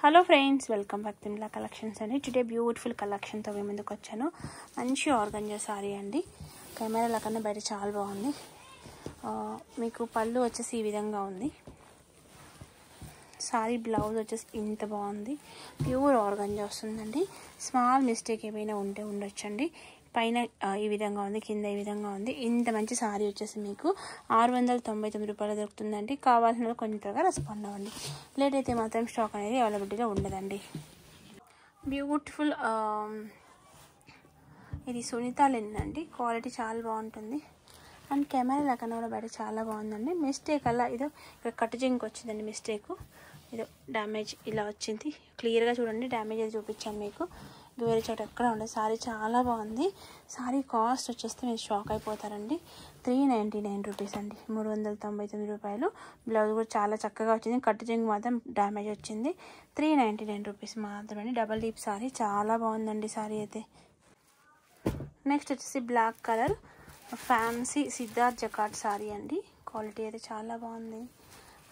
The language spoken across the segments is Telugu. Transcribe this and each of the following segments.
హలో ఫ్రెండ్స్, వెల్కమ్ బ్యాక్ తిమ్లా కలెక్షన్స్ అండి. టుడే బ్యూటిఫుల్ కలెక్షన్తో మేము ముందుకు వచ్చాను. మంచి ఆర్గంజా సారీ అండి. కెమెరాల కన్నా బయట చాలా బాగుంది. మీకు పళ్ళు వచ్చేసి ఈ విధంగా ఉంది. సారీ బ్లౌజ్ వచ్చేసి ఇంత బాగుంది. ప్యూర్ ఆర్గంజా వస్తుందండి. స్మాల్ మిస్టేక్ ఏమైనా ఉంటే ఉండొచ్చండి. పైన ఈ విధంగా ఉంది, కింద ఈ విధంగా ఉంది. ఇంత మంచి సారీ వచ్చేసి మీకు 699 రూపాయలు దొరుకుతుందండి. కావాల్సిన కొంచెం త్వరగా రెస్పాండ్ అవ్వండి. లేట్ అయితే మాత్రం స్టాక్ అనేది అవైలబిలిటీలో ఉండదండి. బ్యూటిఫుల్ ఇది సునీత లెన్ అండి. క్వాలిటీ చాలా బాగుంటుంది. అండ్ కెమెరా కన్నా కూడా బయట చాలా బాగుందండి. మిస్టేక్ అలా ఇదో ఇక్కడ కట్ జింక్ వచ్చిందండి. మిస్టేక్ ఇదో డ్యామేజ్ ఇలా వచ్చింది. క్లియర్గా చూడండి, డ్యామేజ్ అది చూపించాను మీకు. వేరే చోట ఎక్కడ ఉండదు. సారీ చాలా బాగుంది. సారీ కాస్ట్ వచ్చేస్తే మీరు షాక్ అయిపోతారండి. 399 రూపీస్ అండి. 399 రూపాయలు. బ్లౌజ్ కూడా చాలా చక్కగా వచ్చింది. కట్ జింక్ మాత్రం డ్యామేజ్ వచ్చింది. 399 రూపీస్ మాత్రమే. డబల్ డీప్ సారీ చాలా బాగుందండి. సారీ అయితే నెక్స్ట్ వచ్చేసి black colour fancy Siddharth jacquard sari అండి. క్వాలిటీ అయితే చాలా బాగుంది.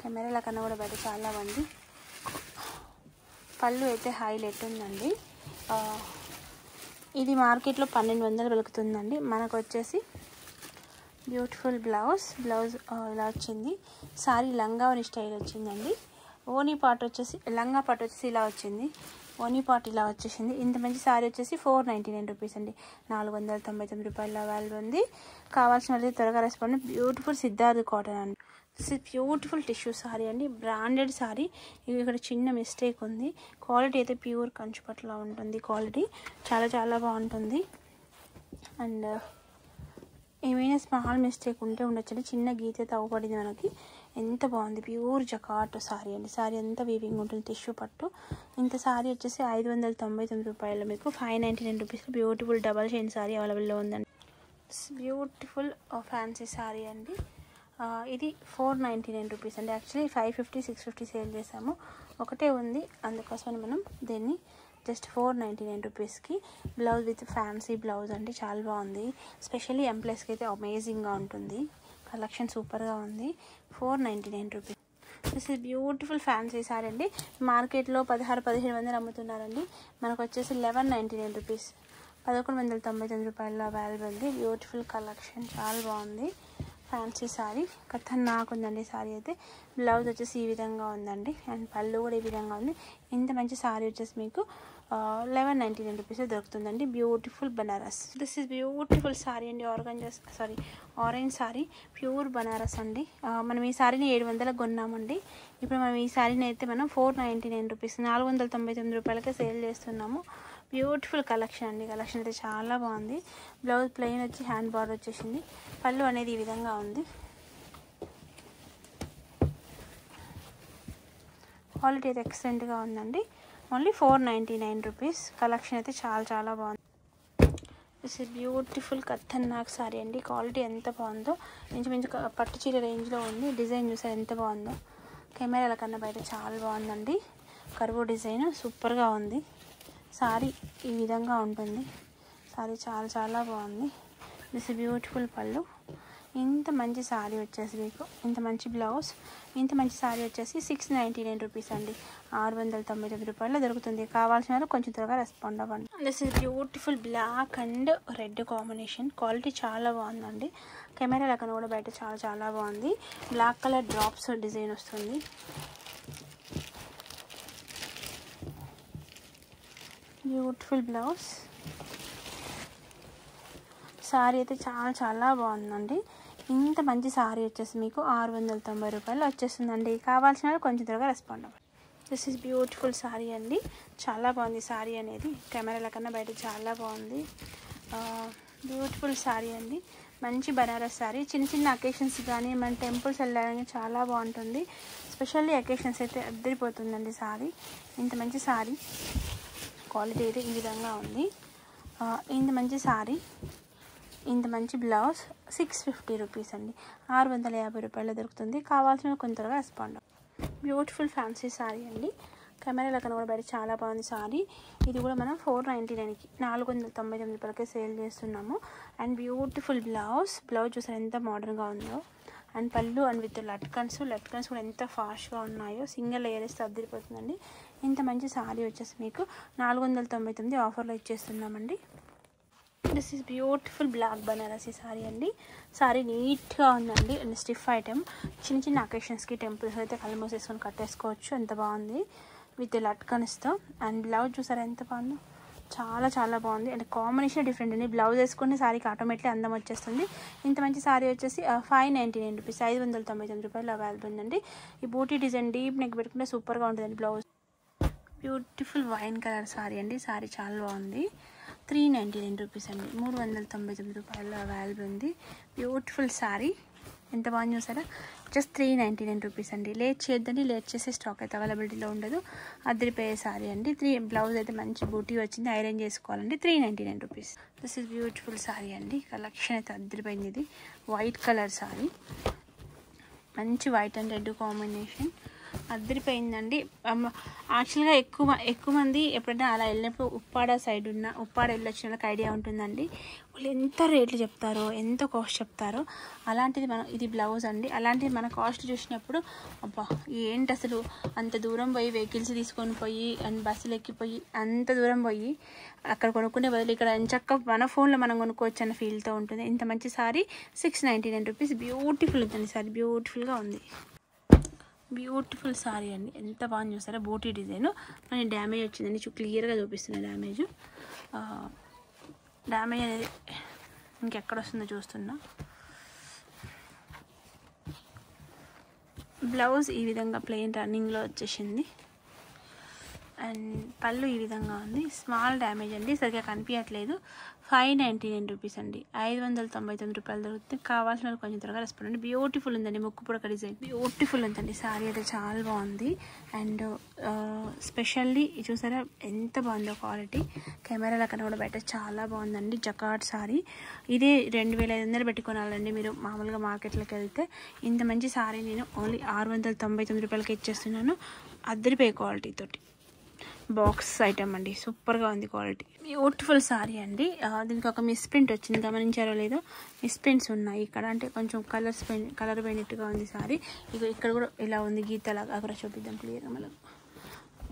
కెమెరాల కన్నా కూడా బయట చాలా బాగుంది. పళ్ళు అయితే హైలైట్ ఉందండి. ఇది మార్కెట్లో 1200 వెలుగుతుందండి. మనకు వచ్చేసి బ్యూటిఫుల్ బ్లౌజ్ ఇలా వచ్చింది. సారీ లంగావని స్టైల్ వచ్చిందండి. ఓనీ పార్ట్ వచ్చేసి లంగా పార్ట్ వచ్చేసి ఇలా వచ్చింది. ఓనీ పార్ట్ ఇలా వచ్చేసింది. ఇంత మంచి సారీ వచ్చేసి 499 రూపీస్ అండి. 499 రూపాయల అవైలబుల్ ఉంది. కావాల్సిన వాళ్ళు త్వరగా రెస్పాండ్. బ్యూటిఫుల్ సిద్ధార్థ్ కాటన్ అండి. బ్యూటిఫుల్ టిష్యూ సారీ అండి. Branded sorry. ఇక్కడ చిన్న మిస్టేక్ ఉంది. క్వాలిటీ అయితే ప్యూర్ కంచుపట్ల ఉంటుంది. క్వాలిటీ చాలా చాలా బాగుంటుంది. అండ్ ఏమైనా స్మాల్ మిస్టేక్ ఉంటే ఉండొచ్చండి. చిన్న గీత తవ్వబడింది మనకి. ఎంత బాగుంది. ప్యూర్ జకాట్ సారీ అండి. సారీ అంతా వీవింగ్ ఉంటుంది. టిష్యూ పట్టు. ఇంత సారీ వచ్చేసి 599 రూపాయలు. మీకు 599 రూపీస్కి బ్యూటిఫుల్ డబల్ షైన్ సారీ అవైలబుల్లో ఉందండి. బ్యూటిఫుల్ ఫ్యాన్సీ సారీ అండి. ఇది 499 రూపీస్ అండి. యాక్చువల్లీ 550 650 సేల్ చేసాము. ఒకటే ఉంది, అందుకోసమని మనం దీన్ని జస్ట్ 499 రూపీస్కి. బ్లౌజ్ విత్ ఫ్యాన్సీ బ్లౌజ్ అండి. చాలా బాగుంది. స్పెషల్లీ ఎంప్లాయీస్కి అయితే అమేజింగ్గా ఉంటుంది. కలెక్షన్ సూపర్గా ఉంది. 499 rupees. This is beautiful fancy sorry అండి. మార్కెట్లో 1600-1700 అమ్ముతున్నారండి. మనకు వచ్చేసి 1199 రూపీస్. 1199 రూపాయల్లో అవైలబుల్ ఉంది. బ్యూటిఫుల్ కలెక్షన్ చాలా బాగుంది. ఫ్యాన్సీ సారీ ఖతర్నాక్ ఉందండి. సారీ అయితే బ్లౌజ్ వచ్చేసి ఈ విధంగా ఉందండి. అండ్ పళ్ళు కూడా ఈ విధంగా ఉంది. ఇంత మంచి సారీ వచ్చేసి మీకు 1199 రూపీస్ దొరుకుతుందండి. Beautiful Banaras. This is beautiful sorry అండి. ఆరెంజ్ సారీ ప్యూర్ బనారస్ అండి. మనం ఈ సారీని 700 కొన్నామండి. ఇప్పుడు మనం ఈ సారీని అయితే మనం 499 రూపీస్ 499 రూపాయలకే సేల్ చేస్తున్నాము. బ్యూటిఫుల్ కలెక్షన్ అండి. కలెక్షన్ అయితే చాలా బాగుంది. బ్లౌజ్ ప్లెయిన్ వచ్చి హ్యాండ్ బార్డర్ వచ్చేసింది. పళ్ళు అనేది ఈ విధంగా ఉంది. క్వాలిటీ అయితే ఎక్సలెంట్గా ఉందండి. Only 499 rupees. కలెక్షన్ అయితే చాలా చాలా బాగుంది. This is beautiful Khatarnak sorry అండి. క్వాలిటీ ఎంత బాగుందో. ఇంచుమించు పట్టు చీర రేంజ్లో ఉంది. డిజైన్ చూసారు ఎంత బాగుందో. కెమెరాల కన్నా బయట చాలా బాగుందండి. కర్వ్ డిజైన్ సూపర్గా ఉంది. సారీ ఈ విధంగా ఉంటుంది. సారీ చాలా చాలా బాగుంది. దిస్ బ్యూటిఫుల్ పళ్ళు. ఇంత మంచి సారీ వచ్చేసి మీకు ఇంత మంచి బ్లౌజ్, ఇంత మంచి సారీ వచ్చేసి 699 రూపీస్ అండి. 699 రూపాయలు దొరుకుతుంది. కావాల్సిన వాళ్ళు కొంచెం త్వరగా రెస్పాండ్ అవ్వండి. This is beautiful black and red combination. Quality చాలా బాగుందండి. కెమెరా లెక్కన కూడా బయట చాలా చాలా బాగుంది. బ్లాక్ కలర్ డ్రాప్స్ డిజైన్ వస్తుంది. Beautiful blouse. సారీ అయితే చాలా చాలా బాగుందండి. ఇంత మంచి సారీ వచ్చేసి మీకు 690 రూపాయలు వచ్చేస్తుందండి. కావాల్సిన వాళ్ళు కొంచెం త్వరగా రెస్పాండ్ అవ్వండి. దిస్ ఇస్ బ్యూటిఫుల్ సారీ అండి. చాలా బాగుంది సారీ అనేది. కెమెరాల కన్నా బయట చాలా బాగుంది. బ్యూటిఫుల్ సారీ అండి. మంచి బనారస్ సారీ. చిన్న చిన్న అకేషన్స్ కానీ మన టెంపుల్స్ వెళ్ళడానికి చాలా బాగుంటుంది. స్పెషల్లీ అకేషన్స్ అయితే అద్దరిపోతుందండి సారీ. ఇంత మంచి సారీ. క్వాలిటీ అయితే ఈ విధంగా ఉంది. ఇంత మంచి సారీ, ఇంత మంచి బ్లౌజ్ 650 రూపీస్ అండి. 650 రూపాయలు దొరుకుతుంది. కావాల్సిన కొంతగా రెస్పాండ్. బ్యూటిఫుల్ ఫ్యాన్సీ సారీ అండి. కెమెరాలో కన్నా కూడా బయట చాలా బాగుంది సారీ. ఇది కూడా మనం 499కి 499 రూపాయలకే సేల్ చేస్తున్నాము. అండ్ బ్యూటిఫుల్ బ్లౌజ్ చూసారు ఎంత మోడర్న్గా ఉందో. అండ్ పళ్ళు అండ్ విత్ లట్కన్స్ కూడా ఎంత ఫాస్ట్గా ఉన్నాయో. సింగిల్ లేయర్ వేస్తే అద్దరిపోతుందండి. ఇంత మంచి సారీ వచ్చేసి మీకు 499 ఆఫర్లో ఇచ్చేస్తున్నామండి. This is beautiful black Banarasi sari అండి. సారీ నీట్గా ఉందండి అండ్ స్టిఫ్ ఐటమ్. చిన్న చిన్న అకేషన్స్కి టెంపుల్స్ అయితే కళ్ళు మూసేసుకొని కట్టేసుకోవచ్చు. ఎంత బాగుంది విత్ లట్కన్స్తో. అండ్ బ్లౌజ్ చూసారా ఎంత బాగుందో, చాలా చాలా బాగుంది. అండ్ కాంబినేషన్ డిఫరెంట్ అండి. బ్లౌజ్ వేసుకుని సారీకి ఆటోమేటిక్లీ అందం వచ్చేస్తుంది. ఇంత మంచి సారీ వచ్చేసి 599 రూపీస్, 599 రూపాయలు అవైలబుల్ ఉందండి. ఈ బూటీ డిజైన్ డీప్ నెక్ పెట్టుకుంటే సూపర్గా ఉంటుందండి. Blouse beautiful wine colour sorry అండి. సారీ చాలా బాగుంది. 399 రూపీస్ అండి, 399 రూపాయలు అవైలబుల్ ఉంది. బ్యూటిఫుల్ సారీ ఎంత బాగుంది చూసారా. జస్ట్ 399 రూపీస్ అండి. లేట్ చేయొద్దండి, లేట్ చేసే స్టాక్ అయితే అవైలబిలిటీలో ఉండదు. అదిరిపోయే సారీ అండి. బ్లౌజ్ అయితే మంచి బూటీ వచ్చింది, ఐరన్ చేసుకోవాలండి. 399 rupees. This is beautiful sorry అండి. కలెక్షన్ అయితే అదిరిపోయింది. ఇది వైట్ కలర్ సారీ, మంచి వైట్ అండ్ రెడ్ కాంబినేషన్ అదిరిపోయిందండి. యాక్చువల్గా ఎక్కువ మంది ఎప్పుడైనా అలా వెళ్ళినప్పుడు ఉప్పాడ సైడ్ ఉన్న ఉప్పాడ వెళ్ళొచ్చిన వాళ్ళకి ఐడియా ఉంటుందండి. వాళ్ళు ఎంత రేట్లు చెప్తారో, ఎంత కాస్ట్ చెప్తారో. అలాంటిది ఇది బ్లౌజ్ అండి. అలాంటిది మన కాస్ట్ చూసినప్పుడు అబ్బా ఏంటి అసలు అంత దూరం పోయి వెహికల్స్ తీసుకొని పోయి అండ్ బస్సులు ఎక్కిపోయి అంత దూరం పోయి అక్కడ కొనుక్కునే బదులు ఇక్కడ ఎంచక్క మన ఫోన్లో మనం కొనుక్కోవచ్చు అన్న ఫీల్తో ఉంటుంది. ఇంత మంచి సారీ 699 రూపీస్. బ్యూటిఫుల్ ఉందండి సారీ, బ్యూటిఫుల్గా ఉంది. బ్యూటిఫుల్ సారీ అండి. ఎంత బాగా చూస్తారా బూటీ డిజైన్. కానీ డ్యామేజ్ వచ్చిందండి, క్లియర్గా చూపిస్తున్నా డ్యామేజ్ అనేది ఇంకెక్కడ వస్తుందో చూస్తున్నా. బ్లౌజ్ ఈ విధంగా ప్లెయిన్ రన్నింగ్లో వచ్చేసింది అండ్ పళ్ళు ఈ విధంగా ఉంది. స్మాల్ డ్యామేజ్ అండి, సరిగ్గా కనిపించట్లేదు. 599 రూపీస్ అండి, 599 రూపాయలు దొరుకుతుంది. కావాల్సిన వాళ్ళు కొంచెం త్వరగా రెస్పాండ్ అండి. బ్యూటిఫుల్ ఉందండి, ముక్కు పుడక డిజైన్ బ్యూటిఫుల్ ఉందండి. సారీ అయితే చాలా బాగుంది. అండ్ స్పెషల్లీ చూసారా ఎంత బాగుందో క్వాలిటీ. కెమెరాల కన్నా కూడా బయట చాలా బాగుందండి. జకార్డ్ సారీ ఇదే 2500 పెట్టుకోనాలండి మీరు మామూలుగా మార్కెట్లోకి వెళ్తే. ఇంత మంచి సారీ నేను ఓన్లీ 699 రూపాయలకి ఇచ్చేస్తున్నాను. అద్దరిపోయే క్వాలిటీ తోటి బాక్స్ ఐటమ్ అండి, సూపర్గా ఉంది క్వాలిటీ. బ్యూటిఫుల్ సారీ అండి. దీనికి ఒక మిస్ ప్రింట్ వచ్చింది, గమనించారో లేదో. మిస్ ప్రింట్స్ ఉన్నాయి ఇక్కడ, అంటే కొంచెం కలర్ పోయినట్టుగా ఉంది సారీ. ఇక ఇక్కడ కూడా ఇలా ఉంది గీతలాగా. అక్కడ చూపిద్దాం క్లియర్గా మళ్ళీ.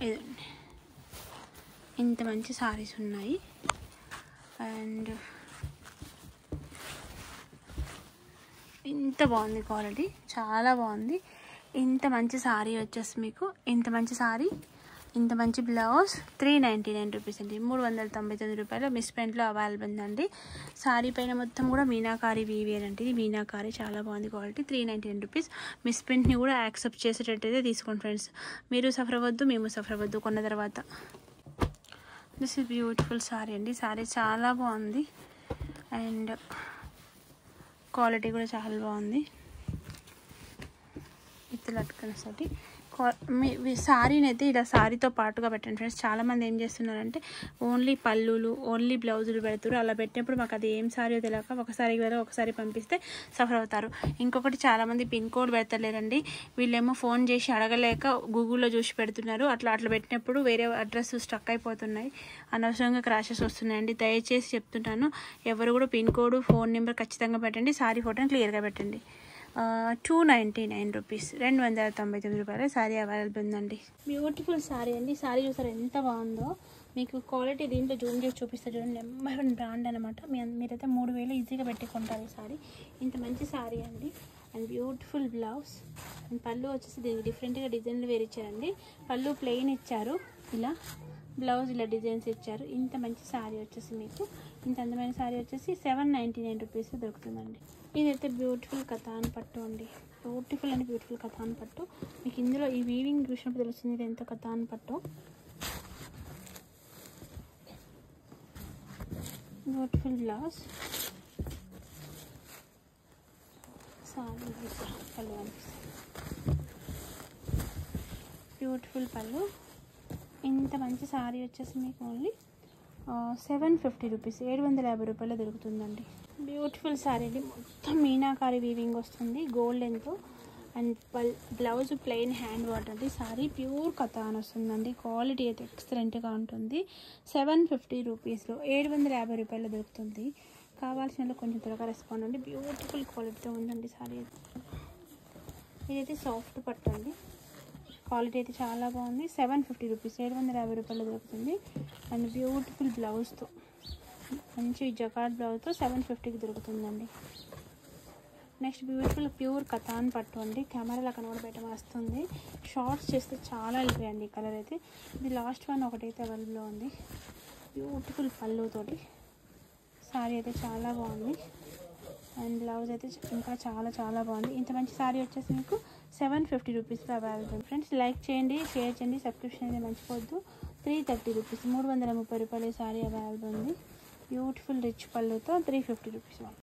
ఇదండి ఇంత మంచి సారీస్ ఉన్నాయి. అండ్ ఇంత బాగుంది క్వాలిటీ, చాలా బాగుంది. ఇంత మంచి సారీ వచ్చేసి మీకు ఇంత మంచి సారీ, ఇంత మంచి బ్లౌజ్ 399 రూపీస్ అండి, 399 రూపాయలు మిస్ ప్రింట్లో అవైలబుల్ ఉందండి. సారీ పైన మొత్తం కూడా మీనాకారి వీవియర్ అంటే ఇది మీనాకారి, చాలా బాగుంది క్వాలిటీ. 399 రూపీస్. మిస్ ప్రింట్ని కూడా యాక్సెప్ట్ చేసేటట్టయితే తీసుకోండి ఫ్రెండ్స్. మీరు సఫర్ అవ్వద్దు, మేము సఫర్ అవ్వద్దు కొన్న తర్వాత. దిస్ ఇస్ బ్యూటిఫుల్ సారీ అండి. సారీ చాలా బాగుంది అండ్ క్వాలిటీ కూడా చాలా బాగుంది. ఇత్తు లట్కన్స్తోటి మీ సారీని అయితే ఇలా సారీతో పాటుగా పెట్టండి ఫ్రెండ్స్. చాలామంది ఏం చేస్తున్నారంటే ఓన్లీ పళ్ళులు ఓన్లీ బ్లౌజులు పెడతారు. అలా పెట్టినప్పుడు మాకు అది ఏం సారీ తెలియక ఒకసారి వేరే ఒకసారి పంపిస్తే సఫర్ అవుతారు. ఇంకొకటి చాలామంది పిన్ కోడ్ పెడతలేరండి. వీళ్ళేమో ఫోన్ చేసి అడగలేక గూగుల్లో చూసి పెడుతున్నారు. అట్లా పెట్టినప్పుడు వేరే అడ్రస్ స్టక్ అయిపోతున్నాయి, అనవసరంగా క్రాషెస్ వస్తున్నాయండి. దయచేసి చెప్తున్నాను, ఎవరు కూడా పిన్ కోడ్ ఫోన్ నెంబర్ ఖచ్చితంగా పెట్టండి. సారీ ఫోటోని క్లియర్గా పెట్టండి. 299 రూపీస్, 299 రూపాయలు సారీ అవైలబుల్ ఉందండి. బ్యూటిఫుల్ సారీ అండి. సారీ చూసారు ఎంత బాగుందో. మీకు క్వాలిటీ దీంట్లో జూమ్ చేసి చూపిస్తే చూడండి, నెంబర్ 1 బ్రాండ్ అనమాట. మీరైతే 3000 ఈజీగా పెట్టుకుంటారు ఈ సారీ. ఇంత మంచి సారీ అండి. అండ్ బ్యూటిఫుల్ బ్లౌజ్ అండ్ పళ్ళు వచ్చేసి దీనికి డిఫరెంట్గా డిజైన్లు వేరు ఇచ్చారండి. పళ్ళు ప్లెయిన్ ఇచ్చారు, ఇలా బ్లౌజ్ ఇలా డిజైన్స్ ఇచ్చారు. ఇంత మంచి సారీ వచ్చేసి మీకు ఇంత అందమైన సారీ వచ్చేసి 799 రూపీస్ దొరుకుతుందండి. ఇదైతే బ్యూటిఫుల్ కథాన్ పట్టు అండి. బ్యూటిఫుల్ అండ్ బ్యూటిఫుల్ కథాన్ పట్టు. మీకు ఇందులో ఈ వీవింగ్ చూసినప్పుడు తెలుస్తుంది ఇది ఎంత కథాన్ పట్టు. బ్యూటిఫుల్ బ్లౌజ్, సారీ పళ్ళు అనిపిస్తుంది. బ్యూటిఫుల్ పళ్ళు. ఇంత మంచి సారీ వచ్చేసి మీకు ఓన్లీ 750 రూపీస్, 750 రూపాయలు దొరుకుతుందండి. బ్యూటిఫుల్ సారీ అండి. మొత్తం మీనాకారి వీవింగ్ వస్తుంది గోల్డెన్తో. And blouse plain hand work అండి. సారీ ప్యూర్ కథాన్ వస్తుందండి. క్వాలిటీ అయితే ఎక్సలెంట్గా ఉంటుంది. 750 రూపీస్లో 750 రూపాయలు దొరుకుతుంది. కావాల్సిన కొంచెం త్వరగా రెస్పాండ్ అండి. బ్యూటిఫుల్ క్వాలిటీతో ఉందండి సారీ. ఇదైతే సాఫ్ట్ పట్టు అండి. క్వాలిటీ అయితే చాలా బాగుంది. 750 రూపీస్, 750 రూపాయలు దొరుకుతుంది. అండ్ బ్యూటిఫుల్ బ్లౌజ్తో, మంచి జకార్డ్ బ్లౌజ్తో 750కి దొరుకుతుందండి. నెక్స్ట్ బ్యూటిఫుల్ ప్యూర్ కథాన్ పట్టు అండి. కెమెరాలో కనబడబెట్టడం వస్తుంది. షార్ట్స్ చేస్తే చాలా వెళ్ళిపోయండి ఈ కలర్ అయితే. ఇది లాస్ట్ వన్ ఒకటైతే అవైలబుల్లో ఉంది. బ్యూటిఫుల్ పళ్ళుతోటి శారీ అయితే చాలా బాగుంది. అండ్ బ్లౌజ్ అయితే ఇంకా చాలా చాలా బాగుంది. ఇంత మంచి శారీ వచ్చేసి మీకు 750 రూపీస్లో అవైలబుల్. ఫ్రెండ్స్ లైక్ చేయండి, షేర్ చేయండి, సబ్స్క్రిప్షన్ అయితే మర్చిపోవద్దు. 330 రూపీస్, 330 రూపాయల శారీ అవైలబుల్ ఉంది. బ్యూటిఫుల్ రిచ్ పళ్ళుతో 350 రూపీస్.